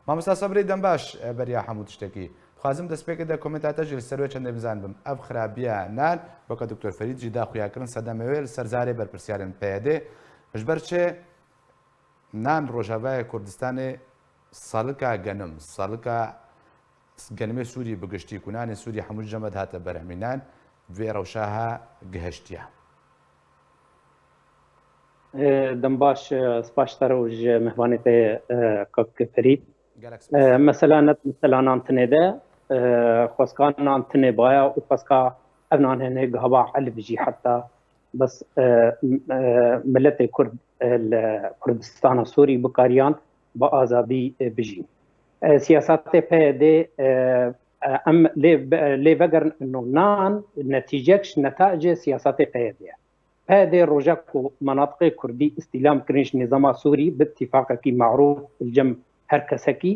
مامۆستا سەبری دەمباش بەریا هەموو تشتێکی خوازم دەستپێکدا کۆمنتاتەژی لەسەروێ چەندێ بزان بم ئەف خراپیە نان بۆکە دکتۆر فەریدجی داخویاکردن سەدەمەوێت سەرزارێ بەرپرسیارن پێدێ هەژبەر چێ نان ڕۆژاوای کوردستانی ساڵکە گەنم ساڵکە گەنمێ سووری بگشتی کوونانی سووری هەموو ژەمەد هاتە بەرهەمینان وێ ڕەوشاها گەهشتیە دەمباش سپاشتەرە و مهوانێتێ کاک فرید مثلا نت مثلا نانتنێدە خۆسکان نانتنێ باە و خۆسکا ئەv نان هێنێ گەهەوا حەل بژی حتا بەس ملەتێ کورد کوردستانە سووری بکاریان بە ئازادی بژین سیاساتê PYD em lê vegerin nan netîcek ji netacê siyasatê PYD ye. PYD rojek ku menatiqê Kurdî îstîlam kirin ji nîzama Sûrî bi itîfaqekî meዕrûf cem her kesekî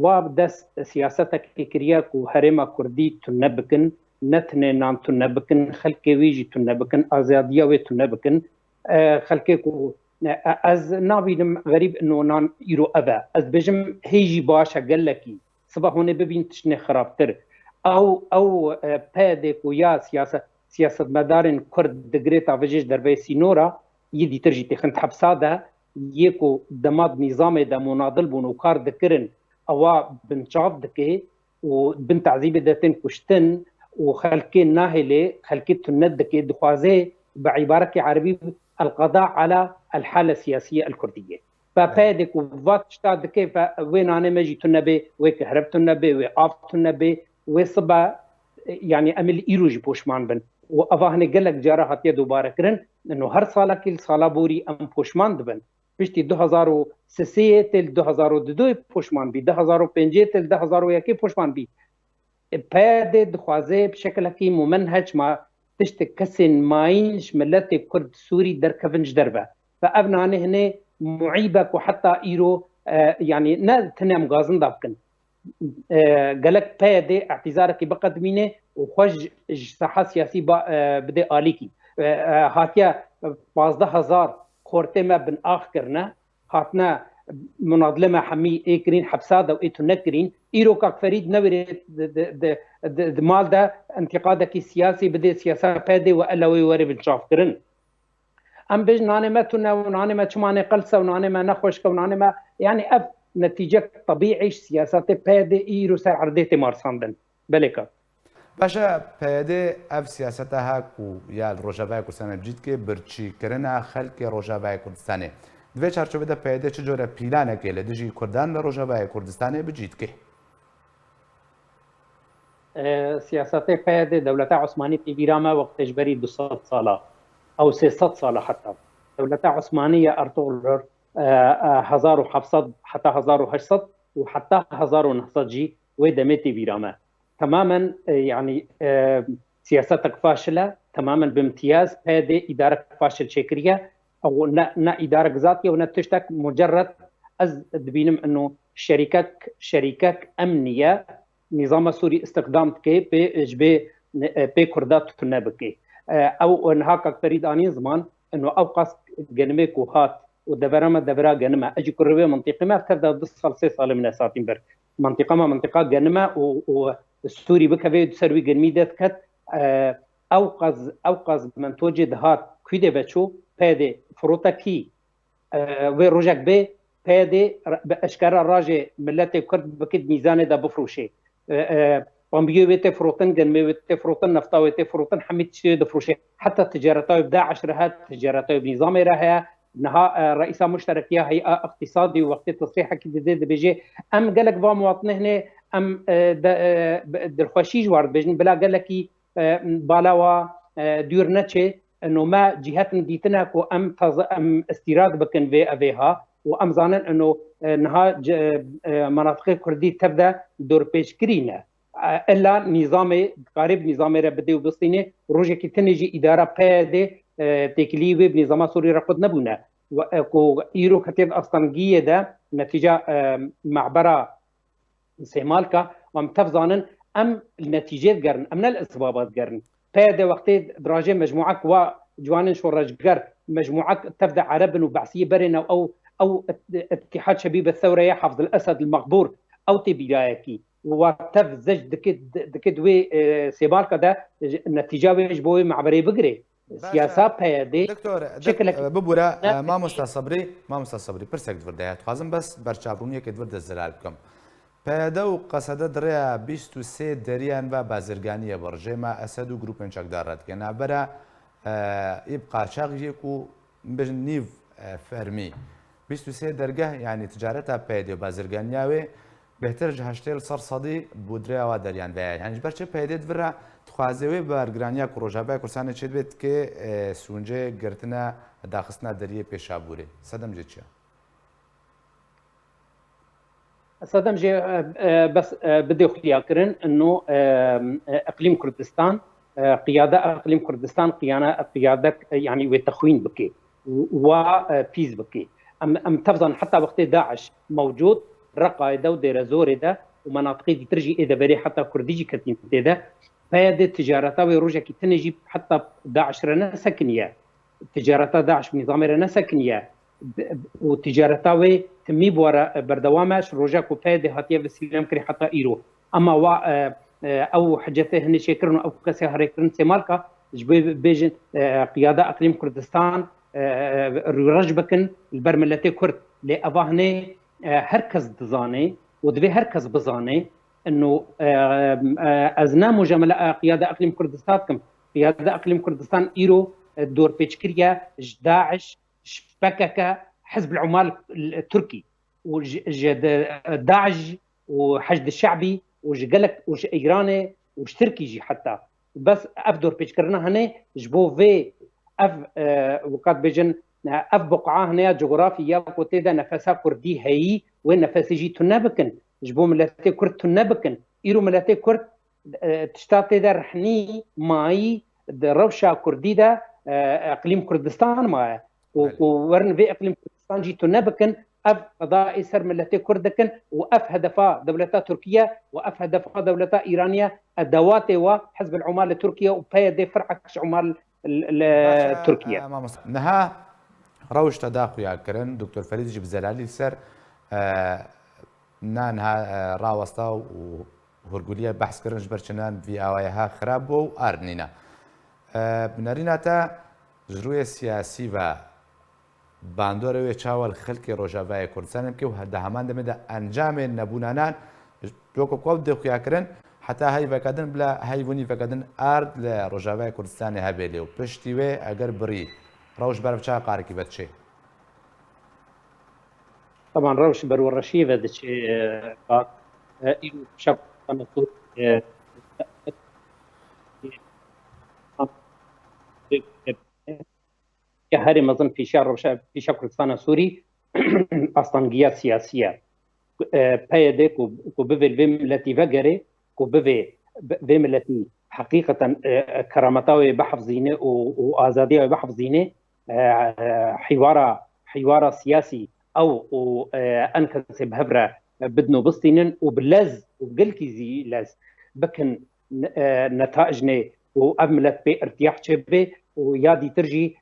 wa bi dest siyasetekê kiriye ku herêma Kurdî tune bikin, ne tinê nan tune bikin, xelkê wî jî tune bikin, azadiya wê tune bikin. Xelkê ku ez nabînim xerîb nan îro ev e. Ez dibêjim hê jî baş e gelekî. Siba hûnê bibîn tiştê xirabtir. Ew PYD ku ya siyasetmedarên Kurd digirêta vijî derveyê sînora yê dîtir jî têxin hepsa de yê ku dema nîzamê de munadil bûn û kar dikirin ewa binçav dike û bin tezîbê de tên kuştin û xelkê nahêlê xelkê tune dike dixwaze bi îbarekî erebî القضاء على الحالة السياسية الكردية. فبيدك وفات شتا دكي وين أنا ماجي تنبي وكهرب تنبي وآب تنبي وصبا يعني أمل إيروج بوشمان بن وأفاهني قال لك جارة هاتيا دوباره كرن إنه هر صالة كل صالة بوري أم بوشمان دبن بيشتي 2003 تل 2002 بوشمان بي 2005 تل 2001 بوشمان بي بيد دخوازي بشكل كي ممنهج ما تشتك كسن ماينش ملتي كرد سوري دركفنج دربه فأبناني هنا معيبك وحتى إيرو يعني نا تنام غازن دابكن قالك بيدي اعتذارك بقدمينه وخج صحة سياسي بدي آليكي هاتيا 15000 خورتي ما بن آخرنا هاتنا مناضلة حمي إكرين حبسادة وإيتو نكرين إيرو كاك فريد نوري مال ده انتقادك السياسي بدي سياسة بادي وألا ويوري بالشاف كرن أم بيج ناني ما تنا وناني ما تشماني قلسة وناني ما نخوشك وناني ما يعني أب نتيجة طبيعي سياسات بادي إيرو سر عرديتي مارساندن بلكا باشا PYD اف سیاستها کو یا روجاوای کردستان بجید که برچی کرنا خلق روجاوای کردستانه دوی چارچوبه ده PYD چه جوره پیلانه که لدیجی کردان لروجاوای کردستانه بجید که سياسات PYD دولة عثمانية إيران وقت إجباري 200 سالة أو 300 سالة حتى دولة عثمانية أرطغرل 1700 حتى 1800 وحتى 1900 جي ودمتي إيران تماما يعني سياستك فاشلة تماما بامتياز PYD إدارة فاشل شكرية أو نا إدارة ذاتية ونتشتك مجرد أز دبينم إنه شركات أمنية نظام سوري استخدام كي بي كردات تنبكي او انهاك فريد اني زمان انه اوقاس جنمك وهات ودبرما دبرا جنما اجي كروي منطقه ما تبدا ضصل 6 سال من ساتنبرغ منطقه جنما والسوري بكفي تسروي جنميدت كت اوقاز من توجد هات كيده بچو PYD فروتكي وروجك بي PYD باشكار الراجي ملتي كرد بكد ميزان ده بفروشي بامبيو بيت فروتن جنمي بيت فروتن نفطا بيت فروتن حميد شي دفروشي حتى تجارته يبدا 10 هات تجارته بنظام راه نها رئيسه مشتركيه هيئه اقتصادي وقت تصريح كده بيجي ام قالك با مواطن هنا ام درخوشي جوار بيجن بلا قالك بالاوا دورنتشي انه ما جهات ديتنا كو ام استيراد بكن في افيها وام زانن انه نها مناطق كردي تبدا دور بيش كرينا الا نظام قريب نظام ربدي وبسطينه روجي كي تنجي اداره PYD تكليفي بنظام سوري رقد نبونا وكو ايرو كتيب اصلا ده نتيجه معبره سيمالكا ومتفزانن ام النتيجات قرن ام الاسبابات قرن PYD وقت دراجه مجموعه وجوانن شورجگر مجموعه تبدا عرب وبعثيه برنا او او اتحاد شبيب الثوره يا حافظ الاسد المغبور او تبيلاكي وتف زج دكدوي سيبالكا ده النتيجه بيجبوي معبري بقري سياسه بهدي دكتور شكلك ببورا ما مستە سەبری پرسێک دووردەیە خوازم بەس بەرچاوبوونیەکە دووردە زلال بکەم پەیادە و قەسەدە درێە 23 دەریان بە بازرگانیە بە ڕژێمە ئەسەد و گروپن چەکدارەتکە نابەرە ئیب قاچاقیەک و بژن نیو فەرمی 23 دەرگە ینی تجارەتە پەیدێ و بازرگانیاوێ بهتر هەشتێل سەر سەدی بۆ درێەوە دەریان بەیە هەنج بەرچە پەیدێت ورە تخوازەوەی بەرگرانیا و ڕۆژابای کورسانە چێت بێت کە سونجێ گرتنە داخستنا دەریە پێشابوورێ سەدەم جێ چیە؟ صدام جي بس بدي خلياكرن انه اقليم كردستان قياده اقليم كردستان قياده يعني وتخوين بكي وبيز بكي ام تفضل حتى وقت داعش موجود رقايده ودير زورده ومناطق دي ترجي اذا بري حتى كرديجي كتين ده فهذه تجارتها ويروجا كي تنجي حتى داعش رنا سكنيه تجارتها داعش نظام رنا سكنيه وتجارتها تمي بورا بردوامش روجا كوبايد هاتيه بسلام كري حتى ايرو اما وا او حاجته هني شكرن او كسي هريكرن سمالكا جبي بيجن قياده اقليم كردستان رجبكن البرملتي كرد لافاهني هركز دزاني ودبي هركز بزاني انه ازنا مجامله قياده اقليم كردستان كم قياده اقليم كردستان ايرو الدور بيتشكريا داعش شبكك حزب العمال التركي داعش وحشد الشعبي وجلك وش ايراني وش تركي جي حتى بس افدور بيشكرنا هنا جبو في اف وقد بيجن اف بقعه هنا جغرافيا كوتيدا نفسها كردي هي وين نفس جي تنابكن جبو ملاتي كرد تنابكن ايرو ملاتي كرد تشتاتي دا رحني ماي روشا كردي دا اقليم كردستان ما وورن في اقليم كردستان جي تنابكن اف قضاء سر ملتي كردكن واف هدفا دولتا تركيا واف هدفا دولتا ايرانيا ادوات وحزب العمال التركيا وبايدي فرعكش عمال تركيا نها روش تداخل كرن دكتور فريد جيب زلالي سر نانها راوستا وهرقولية بحث كرن جبرشنان في اوايها خراب وارنينا بنارينا تا جروي سياسي و باندۆرەوێ چاوەڵ خەڵکی ڕۆژاوای کوردستانم کە و هەردە هەمان دەمێدا ئەنجامێن نەبوونانان بۆکە کۆ دەخویاکردن حتا هەیڤەکەدن بلا هەیڤونیڤەکەدن ئارد لە ڕۆژاوای کوردستانی هەبێ لێ و پشتی وێ ئەگەر بڕی ڕەوش بەرەو چا قارێکی بەچێ طبعا روش بەروەڕەشی بە دەچێ شەب هەرێ مەزن پیشا کوردستانە سووری ئاستانگیە سیاسیە پەیەدێ و ببێ vê ملەتی vegere و ببێ vê ملەتی حقیقەتەن کەرامەتاوێ بەحەفزینێ و ئازادیاوێ بەحەفزینێ حیوارە سیاسی ئەو ئەن کەسێ بهەبرە بدن و بستینن و بلەز و گەلکی زی لەز بکن نەتائجنێ و ئەv ملەت بێ ارتیاح چێ بێ ويادي ترجي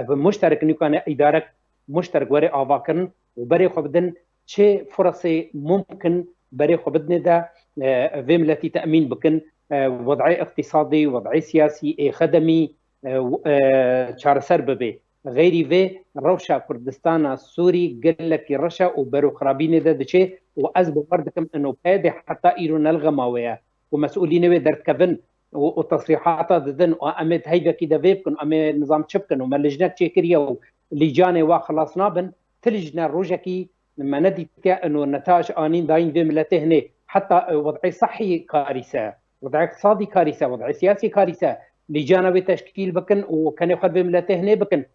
بمشترك انه كان ادارك مشترك وري افاكن وبري خبدن شيء فرصي ممكن بري خبدن ده فيم التي تامين بكن وضعي اقتصادي وضعي سياسي خدمي شارسر ببي غيري في روشا كردستان السوري قال لك رشا وبرو خرابين ده شيء وازبو بردكم انه بادي حتى ايرون الغماويه ومسؤولين درت كفن وتصريحات ضدن وامد هيدا كده فيبكن امي نظام تشبكن وما لجنات تشيكريا ولجانه وخلصنا بن تلجنا روجكي لما ندي انه النتائج انين داين في ملته هنا حتى وضعي صحي كارثه وضعي اقتصادي كارثه وضعي سياسي كارثه لجانه بتشكيل بكن وكان ياخذ في ملته هنا بكن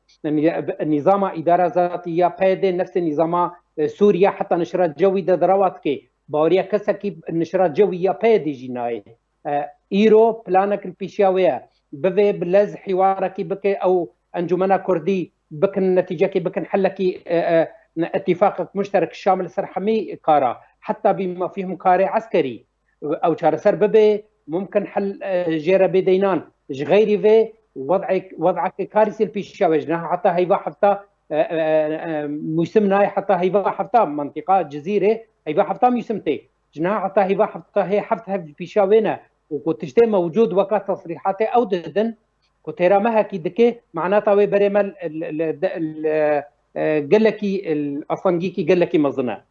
النظام اداره ذاتيه بيد نفس النظام سوريا حتى نشرات جويه درواتكي باوريا كسكي نشرات جويه بيد جناي ايرو بلانك البيشاويه بفي بلز حوارك بك او انجمنا كردي بكن نتيجه بكن حلكي اتفاق مشترك شامل سرحمي كارا حتى بما فيهم كاري عسكري او شارسر ببي ممكن حل جيره بدينان غيري في وضعك كارثه البيشاويه حتى هي حتى موسمنا حتى هيبا حفتا منطقة جزيرة هيبا حفتا موسمتي جنا حتى هيبا حفتا هي حفتها في شاوينا وكنتشتي موجود وقت تصريحاتي أو ددن كتيرا ما هكي دكي معناتها وي بريمال قال لكي الأصنجيكي قال لكي مزنا